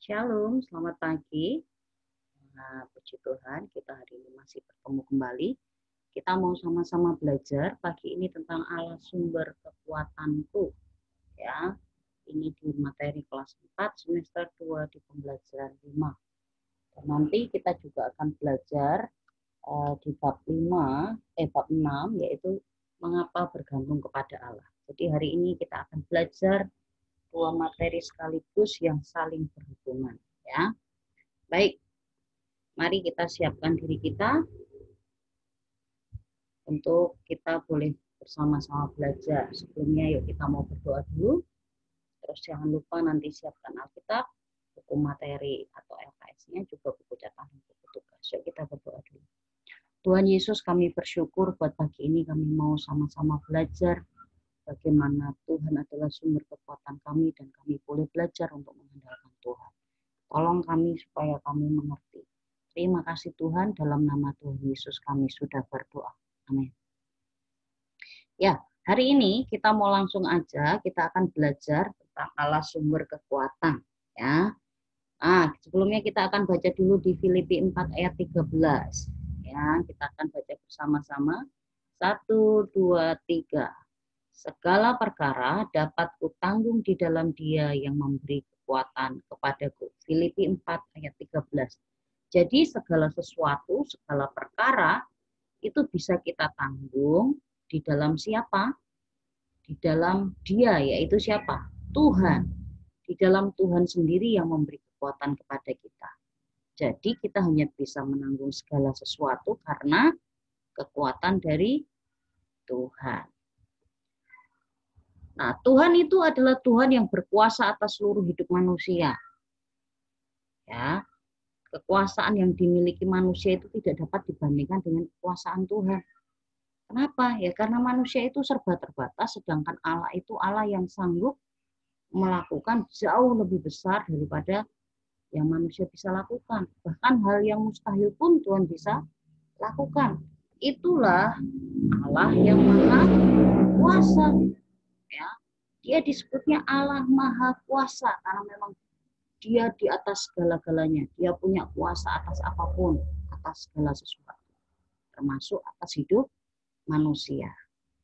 Shalom, selamat pagi. Nah, puji Tuhan, kita hari ini masih bertemu kembali. Kita mau sama-sama belajar pagi ini tentang Allah sumber kekuatanku. Ya, ini di materi kelas 4 semester 2 di pembelajaran 5. Dan nanti kita juga akan belajar di bab 6 yaitu mengapa bergantung kepada Allah. Jadi hari ini kita akan belajar dua materi sekaligus yang saling berhubungan, ya. Baik, mari kita siapkan diri kita untuk kita boleh bersama-sama belajar. Sebelumnya yuk kita mau berdoa dulu. Terus jangan lupa nanti siapkan Alkitab, buku materi atau LKS-nya, juga buku catatan buku tugas. Yuk kita berdoa dulu. Tuhan Yesus, kami bersyukur buat pagi ini kami mau sama-sama belajar bagaimana Tuhan adalah sumber kekuatan kami dan kami boleh belajar untuk mengandalkan Tuhan. Tolong kami supaya kami mengerti. Terima kasih Tuhan, dalam nama Tuhan Yesus kami sudah berdoa. Amin. Ya, hari ini kita mau langsung aja, kita akan belajar tentang Allah sumber kekuatan. Ya. Nah, sebelumnya kita akan baca dulu di Filipi 4 ayat 13. Ya, kita akan baca bersama-sama. 1, 2, 3. Segala perkara dapat kutanggung di dalam Dia yang memberi kekuatan kepadaku. Filipi 4 ayat 13. Jadi segala sesuatu, segala perkara itu bisa kita tanggung di dalam siapa? Di dalam Dia, yaitu siapa? Tuhan. Di dalam Tuhan sendiri yang memberi kekuatan kepada kita. Jadi kita hanya bisa menanggung segala sesuatu karena kekuatan dari Tuhan. Nah, Tuhan itu adalah Tuhan yang berkuasa atas seluruh hidup manusia. Ya, kekuasaan yang dimiliki manusia itu tidak dapat dibandingkan dengan kekuasaan Tuhan. Kenapa? Ya karena manusia itu serba terbatas, sedangkan Allah itu Allah yang sanggup melakukan jauh lebih besar daripada yang manusia bisa lakukan. Bahkan hal yang mustahil pun Tuhan bisa lakukan. Itulah Allah yang maha kuasa. Ya, dia disebutnya Allah maha kuasa karena memang dia di atas segala-galanya. Dia punya kuasa atas apapun, atas segala sesuatu, termasuk atas hidup manusia.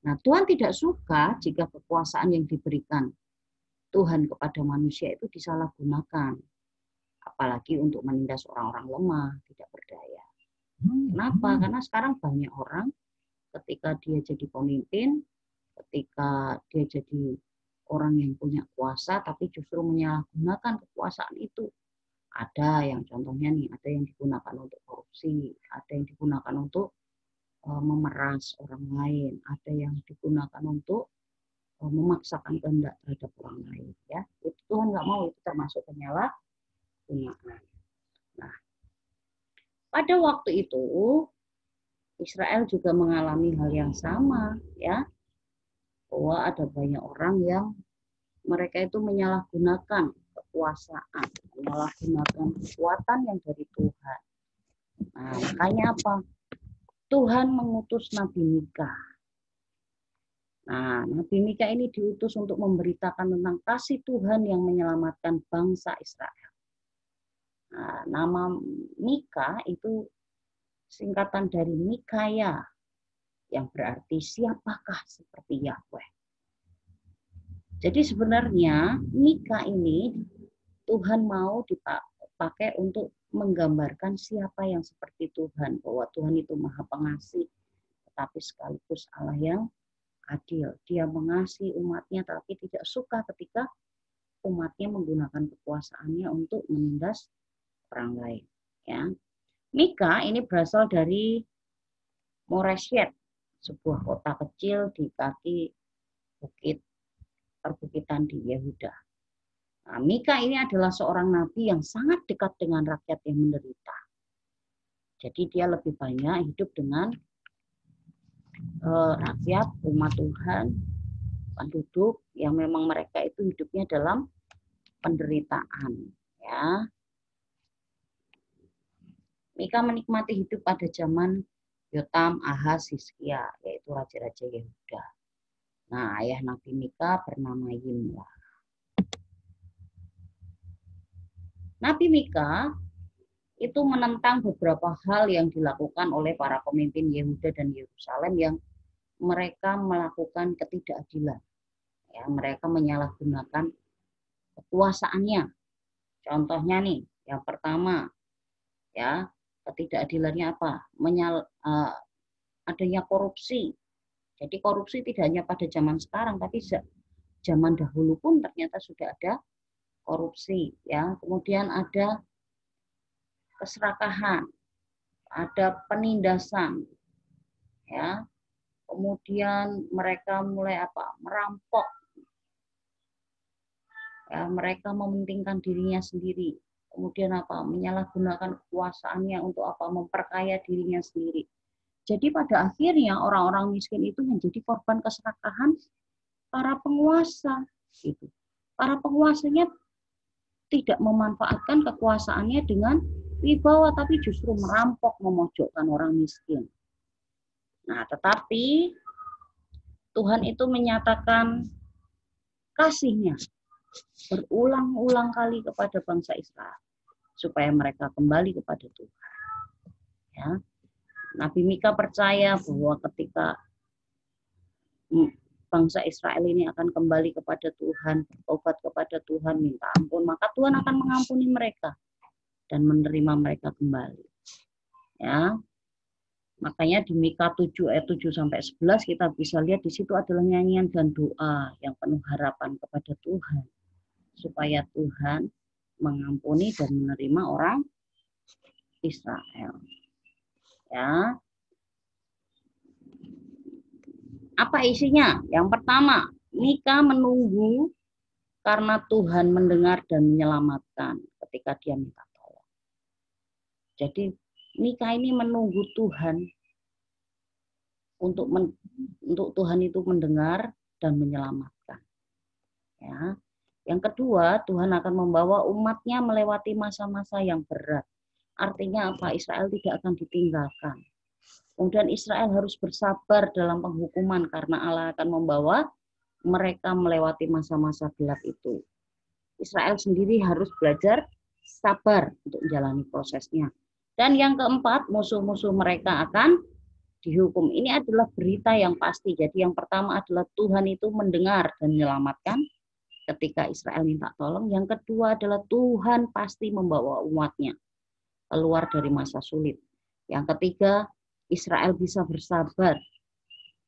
Nah, Tuhan tidak suka jika kekuasaan yang diberikan Tuhan kepada manusia itu disalahgunakan, apalagi untuk menindas orang-orang lemah, tidak berdaya. Kenapa? Karena sekarang banyak orang ketika dia jadi pemimpin, ketika dia jadi orang yang punya kuasa, tapi justru menyalahgunakan kekuasaan itu. Ada yang contohnya nih, ada yang digunakan untuk korupsi, ada yang digunakan untuk memeras orang lain, ada yang digunakan untuk memaksakan kehendak terhadap orang lain. Ya, itu Tuhan nggak mau, itu termasuk penyalahgunaan. Nah, pada waktu itu Israel juga mengalami hal yang sama, ya, bahwa ada banyak orang yang mereka itu menyalahgunakan kekuasaan, menyalahgunakan kekuatan yang dari Tuhan. Nah, makanya apa? Tuhan mengutus Nabi Mika. Nah, Nabi Mika ini diutus untuk memberitakan tentang kasih Tuhan yang menyelamatkan bangsa Israel. Nah, nama Mika itu singkatan dari Mikaya, yang berarti siapakah seperti Yahweh. Jadi sebenarnya Mika ini Tuhan mau dipakai untuk menggambarkan siapa yang seperti Tuhan, bahwa Tuhan itu maha pengasih, tetapi sekaligus Allah yang adil. Dia mengasihi umatnya, tapi tidak suka ketika umatnya menggunakan kekuasaannya untuk menindas orang lain. Ya. Mika ini berasal dari Moreshet, sebuah kota kecil di kaki bukit perbukitan di Yehuda. Nah, Mika ini adalah seorang nabi yang sangat dekat dengan rakyat yang menderita. Jadi dia lebih banyak hidup dengan rakyat, umat Tuhan, penduduk yang memang mereka itu hidupnya dalam penderitaan. Ya. Mika menikmati hidup pada zaman Yotam, Ahaz, Hizkia, yaitu raja-raja Yehuda. Nah, ayah Nabi Mika bernama Yimla. Nabi Mika itu menentang beberapa hal yang dilakukan oleh para pemimpin Yehuda dan Yerusalem yang mereka melakukan ketidakadilan. Ya, mereka menyalahgunakan kekuasaannya. Contohnya nih, yang pertama, ya, ketidakadilannya apa? Adanya korupsi. Jadi korupsi tidak hanya pada zaman sekarang, tapi zaman dahulu pun ternyata sudah ada korupsi. Ya, kemudian ada keserakahan, ada penindasan, ya. Kemudian mereka mulai apa? Merampok. Ya, mereka mementingkan dirinya sendiri. Kemudian apa? Menyalahgunakan kekuasaannya untuk apa? Memperkaya dirinya sendiri. Jadi pada akhirnya orang-orang miskin itu menjadi korban keserakahan para penguasa. Gitu. Para penguasanya tidak memanfaatkan kekuasaannya dengan wibawa, tapi justru merampok, memojokkan orang miskin. Nah, tetapi Tuhan itu menyatakan kasih-Nya berulang-ulang kali kepada bangsa Israel supaya mereka kembali kepada Tuhan. Ya. Nabi Mika percaya bahwa ketika bangsa Israel ini akan kembali kepada Tuhan, bertobat kepada Tuhan, minta ampun, maka Tuhan akan mengampuni mereka dan menerima mereka kembali. Ya. Makanya di Mika 7 ayat 7 sampai 11 kita bisa lihat di situ adalah nyanyian dan doa yang penuh harapan kepada Tuhan supaya Tuhan mengampuni dan menerima orang Israel. Ya. Apa isinya? Yang pertama, Mika menunggu karena Tuhan mendengar dan menyelamatkan ketika dia minta tolong. Jadi Mika ini menunggu Tuhan untuk Tuhan itu mendengar dan menyelamatkan. Ya. Yang kedua, Tuhan akan membawa umatnya melewati masa-masa yang berat. Artinya apa? Israel tidak akan ditinggalkan. Kemudian Israel harus bersabar dalam penghukuman karena Allah akan membawa mereka melewati masa-masa gelap itu. Israel sendiri harus belajar sabar untuk menjalani prosesnya. Dan yang keempat, musuh-musuh mereka akan dihukum. Ini adalah berita yang pasti. Jadi yang pertama adalah Tuhan itu mendengar dan menyelamatkan ketika Israel minta tolong. Yang kedua adalah Tuhan pasti membawa umatnya keluar dari masa sulit. Yang ketiga, Israel bisa bersabar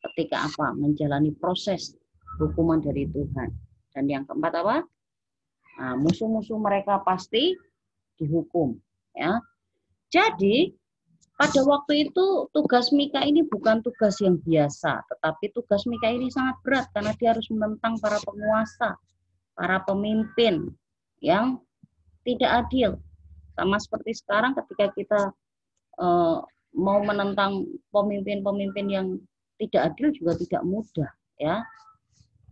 ketika apa? Menjalani proses hukuman dari Tuhan. Dan yang keempat apa? Nah, musuh-musuh mereka pasti dihukum. Ya. Jadi pada waktu itu tugas Mika ini bukan tugas yang biasa, tetapi tugas Mika ini sangat berat karena dia harus menentang para penguasa, para pemimpin yang tidak adil. Sama seperti sekarang ketika kita mau menentang pemimpin-pemimpin yang tidak adil juga tidak mudah, ya.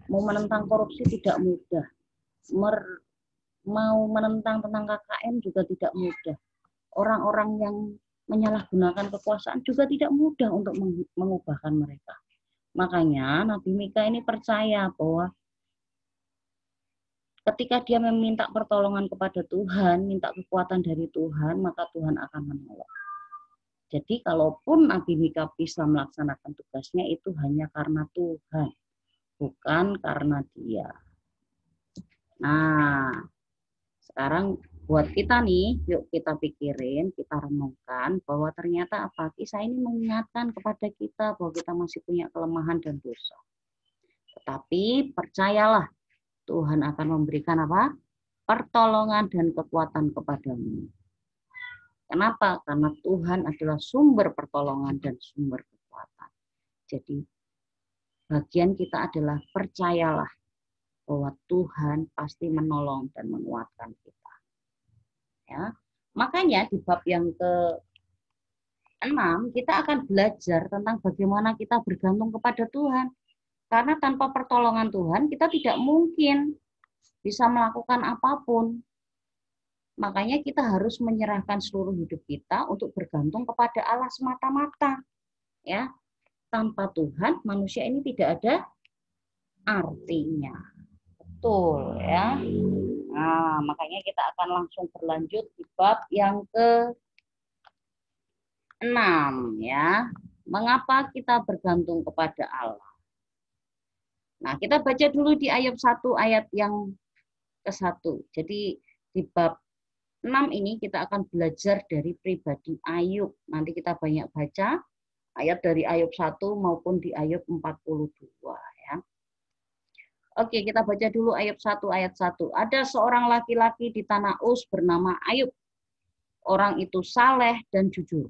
Mau menentang korupsi tidak mudah. Mau menentang tentang KKN juga tidak mudah. Orang-orang yang menyalahgunakan kekuasaan juga tidak mudah untuk mengubahkan mereka. Makanya Nabi Mika ini percaya bahwa ketika dia meminta pertolongan kepada Tuhan, minta kekuatan dari Tuhan, maka Tuhan akan menolong. Jadi kalaupun Nabi Mika bisa melaksanakan tugasnya itu hanya karena Tuhan, bukan karena dia. Nah, sekarang buat kita nih, yuk kita pikirin, kita renungkan bahwa ternyata apa? Kisah ini mengingatkan kepada kita bahwa kita masih punya kelemahan dan dosa. Tetapi percayalah, Tuhan akan memberikan apa? Pertolongan dan kekuatan kepadamu. Kenapa? Karena Tuhan adalah sumber pertolongan dan sumber kekuatan. Jadi bagian kita adalah percayalah bahwa Tuhan pasti menolong dan menguatkan kita. Ya. Makanya di bab yang ke-6 kita akan belajar tentang bagaimana kita bergantung kepada Tuhan. Karena tanpa pertolongan Tuhan kita tidak mungkin bisa melakukan apapun. Makanya kita harus menyerahkan seluruh hidup kita untuk bergantung kepada Allah semata-mata. Ya. Tanpa Tuhan manusia ini tidak ada artinya. Betul ya. Nah, makanya kita akan langsung berlanjut di bab yang ke-6 ya. Mengapa kita bergantung kepada Allah? Nah, kita baca dulu di ayat 1 ayat yang ke-1. Jadi di bab 6 ini kita akan belajar dari pribadi Ayub. Nanti kita banyak baca ayat dari Ayub 1 maupun di Ayub 42 ya. Oke, kita baca dulu Ayub 1 ayat 1. Ada seorang laki-laki di tanah Uz bernama Ayub. Orang itu saleh dan jujur.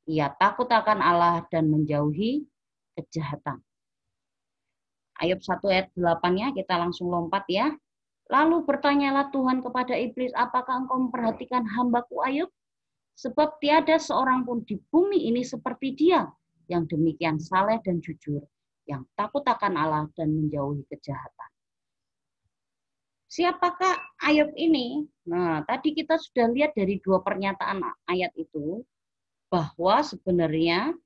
Ia takut akan Allah dan menjauhi kejahatan. Ayub 1 ayat 8-nya kita langsung lompat ya. Lalu bertanyalah Tuhan kepada iblis, apakah engkau memperhatikan hambaku Ayub? Sebab tiada seorang pun di bumi ini seperti dia, yang demikian saleh dan jujur, yang takut akan Allah dan menjauhi kejahatan. Siapakah Ayub ini? Nah, tadi kita sudah lihat dari dua pernyataan ayat itu, bahwa sebenarnya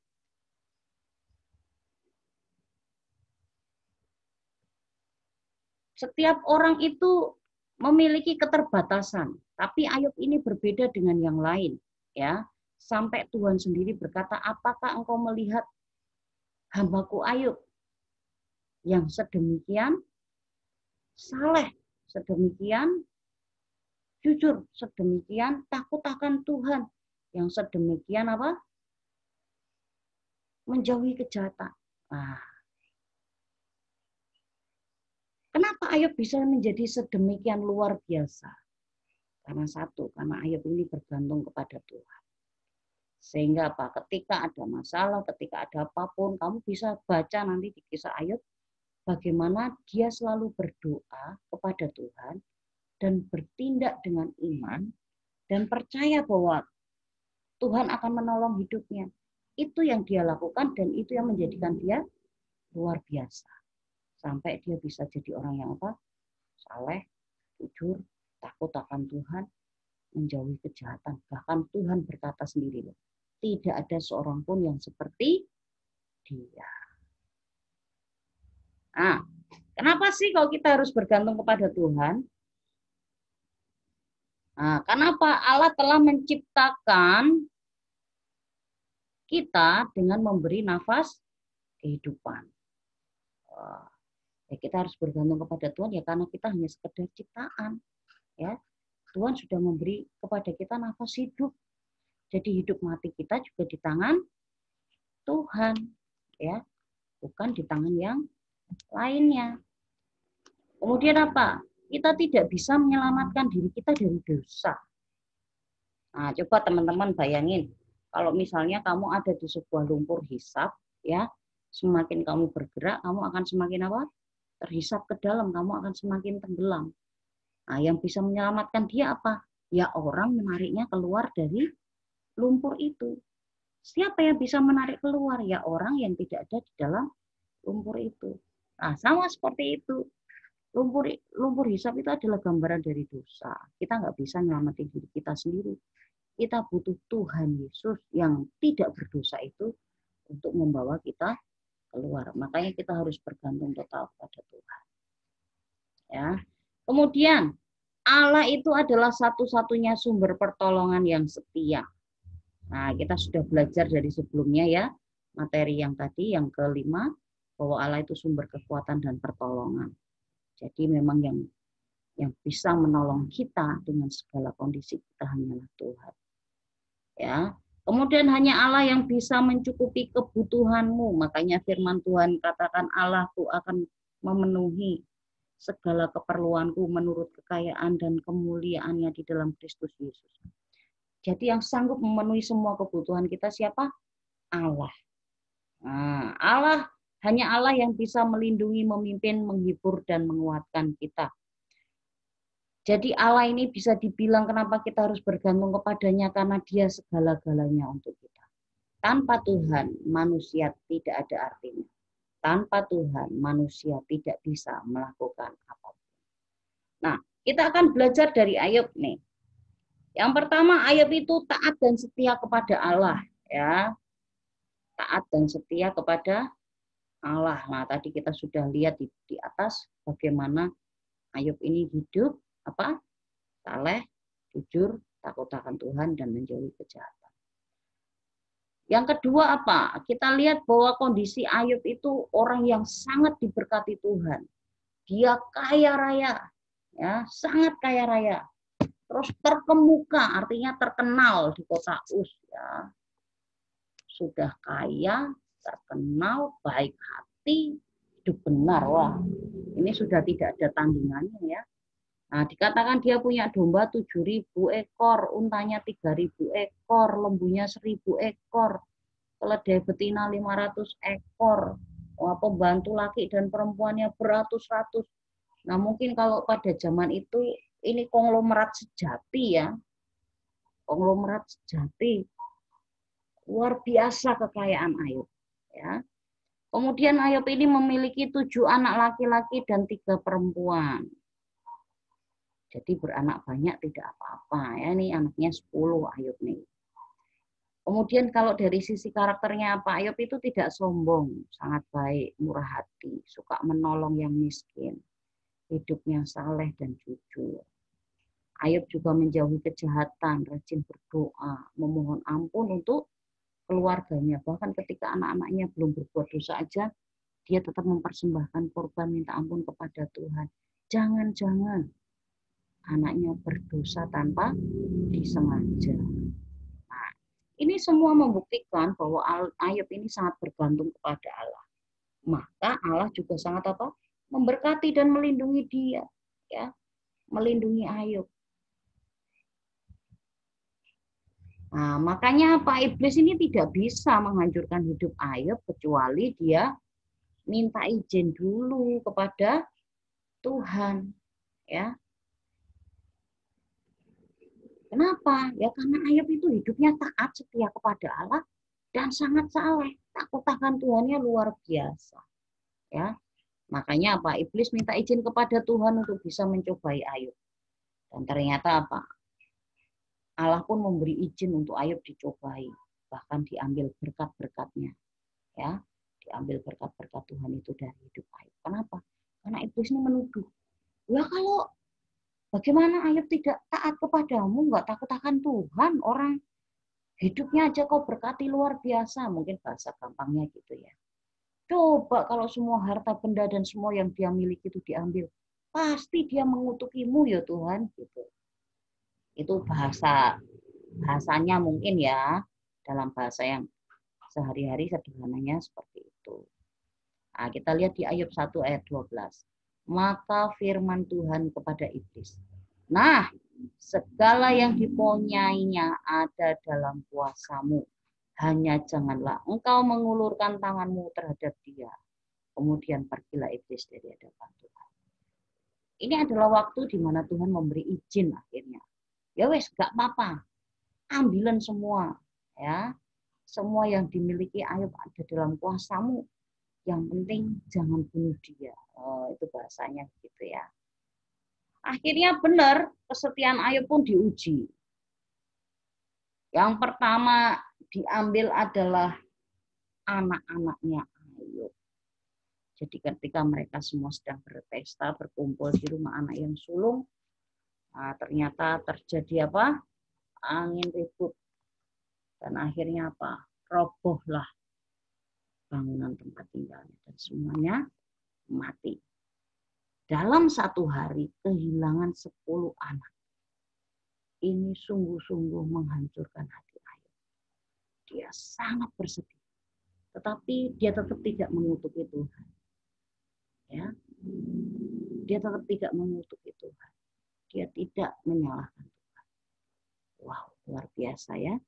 setiap orang itu memiliki keterbatasan, tapi Ayub ini berbeda dengan yang lain, ya. Sampai Tuhan sendiri berkata, apakah engkau melihat hambaku Ayub yang sedemikian saleh, sedemikian jujur, sedemikian takut akan Tuhan, yang sedemikian apa? Menjauhi kejahatan. Nah, kenapa Ayub bisa menjadi sedemikian luar biasa? Karena satu, karena Ayub ini bergantung kepada Tuhan. Sehingga apa? Ketika ada masalah, ketika ada apapun, kamu bisa baca nanti di kisah Ayub, bagaimana dia selalu berdoa kepada Tuhan dan bertindak dengan iman dan percaya bahwa Tuhan akan menolong hidupnya. Itu yang dia lakukan dan itu yang menjadikan dia luar biasa. Sampai dia bisa jadi orang yang apa? Saleh, jujur, takut akan Tuhan, menjauhi kejahatan. Bahkan Tuhan berkata sendiri, tidak ada seorang pun yang seperti dia. Nah, kenapa sih kalau kita harus bergantung kepada Tuhan? Nah, kenapa Allah telah menciptakan kita dengan memberi nafas kehidupan? Ya, kita harus bergantung kepada Tuhan ya karena kita hanya sekedar ciptaan. Ya, Tuhan sudah memberi kepada kita nafas hidup. Jadi hidup mati kita juga di tangan Tuhan, ya, bukan di tangan yang lainnya. Kemudian apa? Kita tidak bisa menyelamatkan diri kita dari dosa. Nah, coba teman-teman bayangin, kalau misalnya kamu ada di sebuah lumpur hisap, ya, semakin kamu bergerak, kamu akan semakin apa? Terhisap ke dalam, kamu akan semakin tenggelam. Nah, yang bisa menyelamatkan dia apa? Ya orang menariknya keluar dari lumpur itu. Siapa yang bisa menarik keluar? Ya orang yang tidak ada di dalam lumpur itu. Nah, sama seperti itu. Lumpur hisap itu adalah gambaran dari dosa. Kita nggak bisa menyelamatkan diri kita sendiri. Kita butuh Tuhan Yesus yang tidak berdosa itu untuk membawa kita keluar. Makanya kita harus bergantung total kepada Tuhan. Ya. Kemudian Allah itu adalah satu-satunya sumber pertolongan yang setia. Nah, kita sudah belajar dari sebelumnya ya, materi yang tadi yang kelima, bahwa Allah itu sumber kekuatan dan pertolongan. Jadi memang yang bisa menolong kita dengan segala kondisi kita hanyalah Tuhan. Ya. Kemudian hanya Allah yang bisa mencukupi kebutuhanmu. Makanya firman Tuhan katakan Allahku akan memenuhi segala keperluanku menurut kekayaan dan kemuliaannya di dalam Kristus Yesus. Jadi yang sanggup memenuhi semua kebutuhan kita siapa? Allah. Nah, hanya Allah yang bisa melindungi, memimpin, menghibur, dan menguatkan kita. Jadi Allah ini bisa dibilang kenapa kita harus bergantung kepadanya karena dia segala-galanya untuk kita. Tanpa Tuhan, manusia tidak ada artinya. Tanpa Tuhan, manusia tidak bisa melakukan apapun. Nah, kita akan belajar dari Ayub nih. Yang pertama, Ayub itu taat dan setia kepada Allah, ya. Taat dan setia kepada Allah. Nah, tadi kita sudah lihat di atas bagaimana Ayub ini hidup apa? saleh, jujur, takut akan Tuhan, dan menjauhi kejahatan. Yang kedua apa? Kita lihat bahwa kondisi Ayub itu orang yang sangat diberkati Tuhan. Dia kaya raya, ya, sangat kaya raya. Terus terkemuka, artinya terkenal di kota Uz, ya. Sudah kaya, terkenal, baik hati, hidup benar. Wah, ini sudah tidak ada tandingannya, ya. Nah, dikatakan dia punya domba 7.000 ekor, untanya 3.000 ekor, lembunya 1.000 ekor, keledai betina 500 ekor, pembantu laki dan perempuannya beratus-ratus. Nah, mungkin kalau pada zaman itu ini konglomerat sejati, ya, konglomerat sejati, luar biasa kekayaan Ayub, ya. Kemudian Ayub ini memiliki 7 anak laki-laki dan 3 perempuan. Jadi beranak banyak tidak apa-apa, ya. Ini anaknya 10 Ayub nih. Kemudian kalau dari sisi karakternya Pak Ayub itu tidak sombong, sangat baik, murah hati, suka menolong yang miskin, hidupnya saleh dan jujur. Ayub juga menjauhi kejahatan, rajin berdoa, memohon ampun untuk keluarganya. Bahkan ketika anak-anaknya belum berbuat dosa aja, dia tetap mempersembahkan korban minta ampun kepada Tuhan. Jangan-jangan anaknya berdosa tanpa disengaja. Nah, ini semua membuktikan bahwa Ayub ini sangat bergantung kepada Allah. Maka Allah juga sangat apa? Memberkati dan melindungi dia, ya, melindungi Ayub. Nah, makanya Pak Iblis ini tidak bisa menghancurkan hidup Ayub kecuali dia minta izin dulu kepada Tuhan, ya. Kenapa? Ya karena Ayub itu hidupnya taat setia kepada Allah dan sangat saleh, takut akan Tuhannya luar biasa, ya. Makanya apa? Iblis minta izin kepada Tuhan untuk bisa mencobai Ayub. Dan ternyata apa? Allah pun memberi izin untuk Ayub dicobai, bahkan diambil berkat-berkatnya, ya. Diambil berkat-berkat Tuhan itu dari hidup Ayub. Kenapa? Karena iblis ini menuduh. Ya kalau bagaimana Ayub tidak taat kepadamu, nggak takut akan Tuhan, orang hidupnya aja kau berkati luar biasa, mungkin bahasa gampangnya gitu, ya. Coba kalau semua harta benda dan semua yang dia miliki itu diambil, pasti dia mengutukimu ya Tuhan, gitu. Itu bahasanya mungkin, ya, dalam bahasa yang sehari-hari sederhananya seperti itu. Nah, kita lihat di Ayub 1 ayat 12. Maka firman Tuhan kepada iblis. Nah, segala yang diponyainya ada dalam kuasamu. Hanya janganlah engkau mengulurkan tanganmu terhadap dia. Kemudian pergilah iblis dari hadapan Tuhan. Ini adalah waktu di mana Tuhan memberi izin akhirnya. Ya wes, gak apa-apa. Ambilan semua, ya. Semua yang dimiliki Ayub ada dalam kuasamu. Yang penting jangan bunuh dia. Oh, itu bahasanya gitu, ya. Akhirnya benar, kesetiaan Ayub pun diuji. Yang pertama diambil adalah anak-anaknya Ayub. Jadi ketika mereka semua sedang berpesta, berkumpul di rumah anak yang sulung, nah, ternyata terjadi apa? Angin ribut. Dan akhirnya apa? Robohlah bangunan tempat tinggalnya dan semuanya mati. Dalam satu hari kehilangan 10 anak. Ini sungguh-sungguh menghancurkan hati Ayub. Dia sangat bersedih. Tetapi dia tetap tidak mengutuki Tuhan. Ya. Dia tetap tidak mengutuki Tuhan. Dia tidak menyalahkan Tuhan. Wow, luar biasa, ya.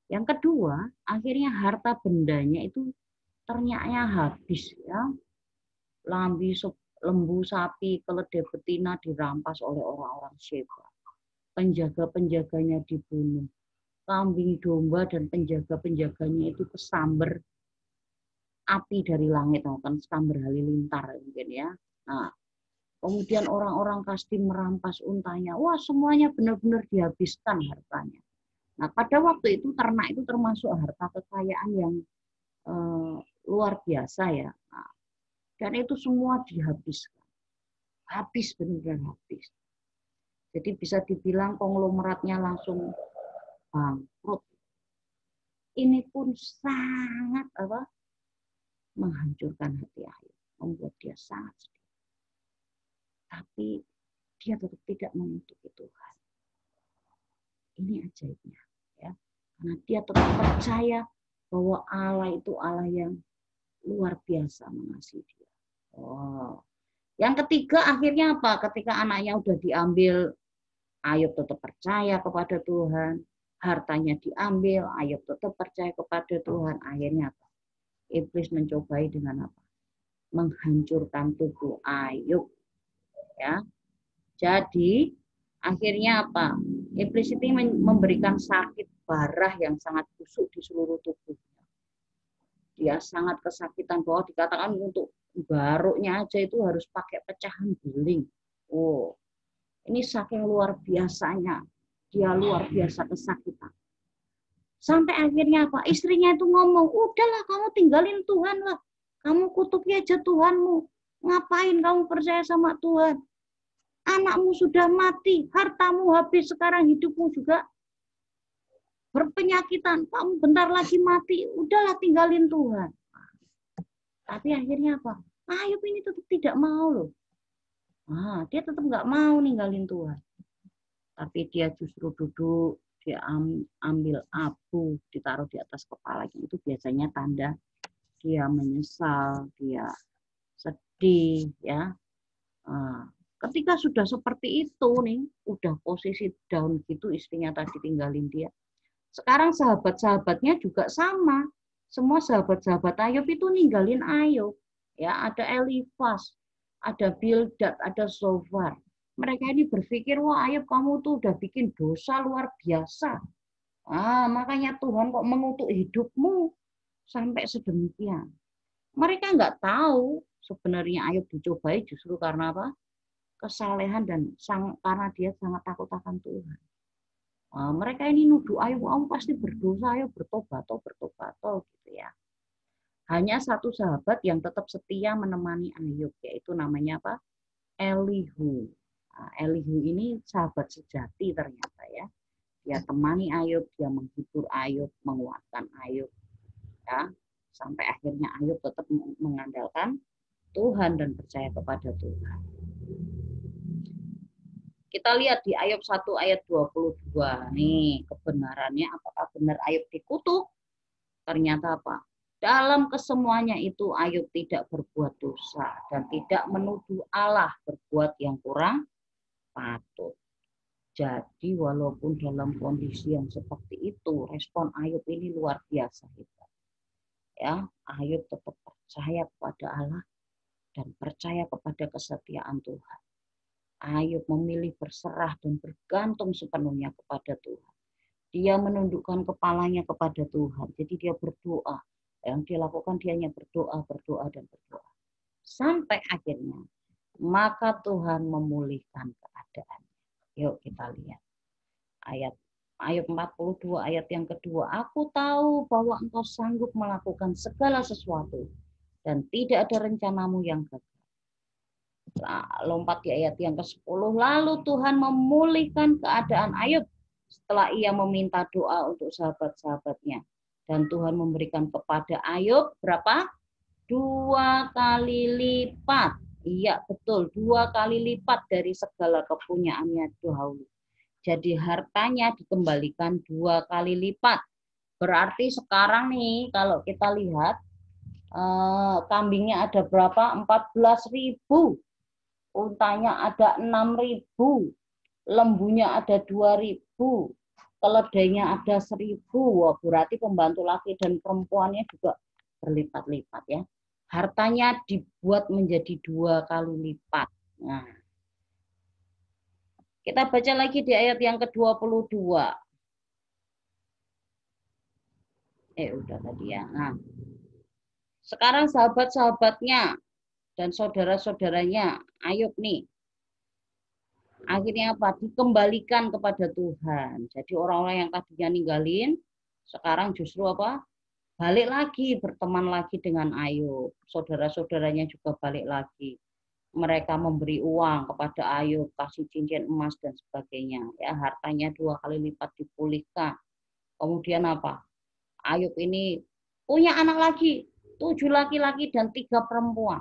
Yang kedua, akhirnya harta bendanya itu ternyata habis, ya. Lembu, sapi, keledai betina dirampas oleh orang-orang Sheba. Penjaga-penjaganya dibunuh. Kambing domba dan penjaga-penjaganya itu kesamber api dari langit, kan sambar halilintar mungkin, ya. Nah, kemudian orang-orang Kasdim merampas untanya. Wah, semuanya benar-benar dihabiskan hartanya. Nah, pada waktu itu ternak itu termasuk harta kekayaan yang luar biasa, ya. Nah, dan itu semua dihabiskan. Habis, benar-benar habis. Jadi bisa dibilang konglomeratnya langsung bangkrut. Ini pun sangat menghancurkan hati Ayub, membuat dia sangat sedih. Tapi dia tetap tidak menutupi Tuhan. Ini ajaibnya, ya. Karena dia tetap percaya bahwa Allah itu Allah yang luar biasa mengasihi dia. Yang ketiga akhirnya apa? Ketika anaknya udah diambil, Ayub tetap percaya kepada Tuhan. Hartanya diambil, Ayub tetap percaya kepada Tuhan. Akhirnya apa? Iblis mencobai dengan apa? Menghancurkan tubuh Ayub. Ya. Jadi akhirnya apa? Iblis itu memberikan sakit parah yang sangat busuk di seluruh tubuhnya. Dia sangat kesakitan, bahwa dikatakan untuk garuknya aja itu harus pakai pecahan beling. Oh, ini saking luar biasanya. Dia luar biasa kesakitan. Sampai akhirnya apa? Istrinya itu ngomong, udahlah kamu tinggalin Tuhan lah. Kamu kutuki aja Tuhanmu. Ngapain kamu percaya sama Tuhan? Anakmu sudah mati, hartamu habis, sekarang hidupmu juga berpenyakitan. Kamu bentar lagi mati, udahlah tinggalin Tuhan. Tapi akhirnya apa? Ayub ini tetap tidak mau loh. Dia tetap nggak mau ninggalin Tuhan. Tapi dia justru duduk, dia ambil abu, ditaruh di atas kepalanya. Itu biasanya tanda dia menyesal, dia sedih, ya. Ketika sudah seperti itu nih, udah posisi down gitu, istrinya tadi tinggalin dia. Sekarang sahabat-sahabatnya juga sama. Semua sahabat-sahabat Ayub itu ninggalin Ayub. Ya, ada Elifas, ada Bildad, ada Zofar. Mereka ini berpikir, wah Ayub kamu tuh udah bikin dosa luar biasa. Makanya Tuhan kok mengutuk hidupmu sampai sedemikian. Mereka nggak tahu sebenarnya Ayub dicobai justru karena apa? Kesalehan dan karena dia sangat takut akan Tuhan. Mereka ini nuduh Ayub, kamu pasti berdosa, ayo bertobat gitu ya. Hanya satu sahabat yang tetap setia menemani Ayub, yaitu namanya apa? Elihu. Elihu ini sahabat sejati ternyata ya. Dia temani Ayub, dia menghibur Ayub, menguatkan Ayub. Ya, sampai akhirnya Ayub tetap mengandalkan Tuhan dan percaya kepada Tuhan. Kita lihat di Ayub 1 ayat 22. Nih, kebenarannya apakah benar Ayub dikutuk? Ternyata apa? Dalam kesemuanya itu Ayub tidak berbuat dosa dan tidak menuduh Allah berbuat yang kurang patut. Jadi walaupun dalam kondisi yang seperti itu, respon Ayub ini luar biasa hebat. Ya, Ayub tetap percaya kepada Allah dan percaya kepada kesetiaan Tuhan. Ayub memilih berserah dan bergantung sepenuhnya kepada Tuhan. Dia menundukkan kepalanya kepada Tuhan. Jadi dia berdoa. Yang dia lakukan dia hanya berdoa, dan berdoa. Sampai akhirnya, maka Tuhan memulihkan keadaannya. Yuk kita lihat. Ayub 42 ayat yang kedua. Aku tahu bahwa engkau sanggup melakukan segala sesuatu. Dan tidak ada rencanamu yang gagal. Lompat di ayat yang ke-10. Lalu Tuhan memulihkan keadaan Ayub setelah ia meminta doa untuk sahabat-sahabatnya. Dan Tuhan memberikan kepada Ayub berapa? 2 kali lipat. Iya betul, 2 kali lipat dari segala kepunyaannya dahulu. Jadi hartanya dikembalikan 2 kali lipat. Berarti sekarang nih kalau kita lihat kambingnya ada berapa? 14.000. Untanya ada 6.000, lembunya ada 2.000, keledainya ada 1.000. Wah, berarti pembantu laki dan perempuannya juga berlipat-lipat ya. Hartanya dibuat menjadi 2 kali lipat. Nah, kita baca lagi di ayat yang ke-22. Udah tadi ya. Nah, sekarang sahabat-sahabatnya dan saudara-saudaranya Ayub nih, akhirnya apa? Dikembalikan kepada Tuhan. Jadi orang-orang yang tadinya ninggalin, sekarang justru apa? Balik lagi, berteman lagi dengan Ayub. Saudara-saudaranya juga balik lagi. mereka memberi uang kepada Ayub, kasih cincin emas dan sebagainya. Ya, hartanya 2 kali lipat dipulihkan. Kemudian apa? Ayub ini punya anak lagi, 7 laki-laki dan 3 perempuan.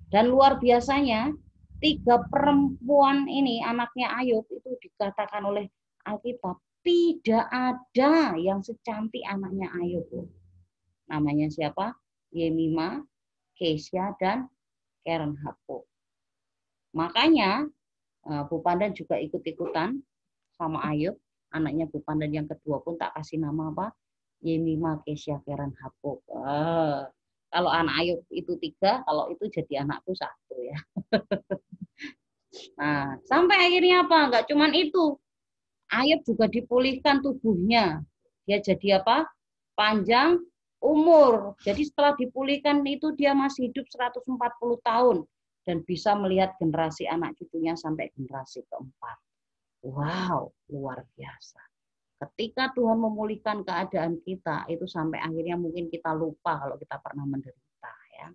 Dan luar biasanya, 3 perempuan ini anaknya Ayub itu dikatakan oleh Alkitab tidak ada yang secantik anaknya Ayub. Namanya siapa? Yemima, Kesya, dan Keren Hapuk. Makanya Bu Pandan juga ikut-ikutan sama Ayub. Anaknya Bu Pandan yang kedua pun tak kasih nama apa? Yemima, Kesya, Keren Hapuk. Kalau anak Ayub itu 3, kalau itu jadi anakku 1 ya. Nah, sampai akhirnya apa? Enggak cuman itu. Ayub juga dipulihkan tubuhnya. Dia jadi apa? Panjang umur. Jadi setelah dipulihkan itu dia masih hidup 140 tahun dan bisa melihat generasi anak cucunya sampai generasi keempat. Wow, luar biasa. Ketika Tuhan memulihkan keadaan kita, itu sampai akhirnya mungkin kita lupa kalau kita pernah menderita ya.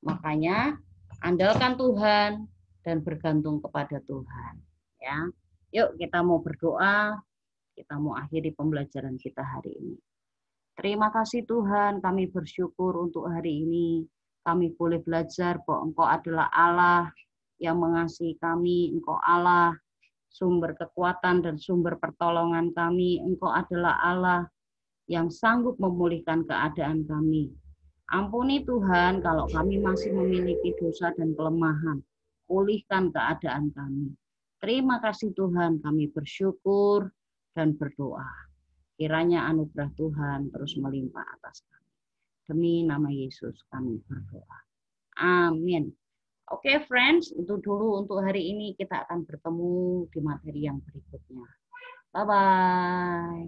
Makanya andalkan Tuhan dan bergantung kepada Tuhan ya. Yuk kita mau berdoa, kita mau akhiri pembelajaran kita hari ini. Terima kasih Tuhan, kami bersyukur untuk hari ini. Kami boleh belajar bahwa Engkau adalah Allah yang mengasihi kami. Engkau Allah sumber kekuatan dan sumber pertolongan kami. Engkau adalah Allah yang sanggup memulihkan keadaan kami. Ampuni Tuhan kalau kami masih memiliki dosa dan kelemahan. Pulihkan keadaan kami. Terima kasih Tuhan, kami bersyukur dan berdoa. Kiranya anugerah Tuhan terus melimpah atas kami. Demi nama Yesus kami berdoa. Amin. Oke, friends, itu dulu untuk hari ini. Kita akan bertemu di materi yang berikutnya. Bye-bye.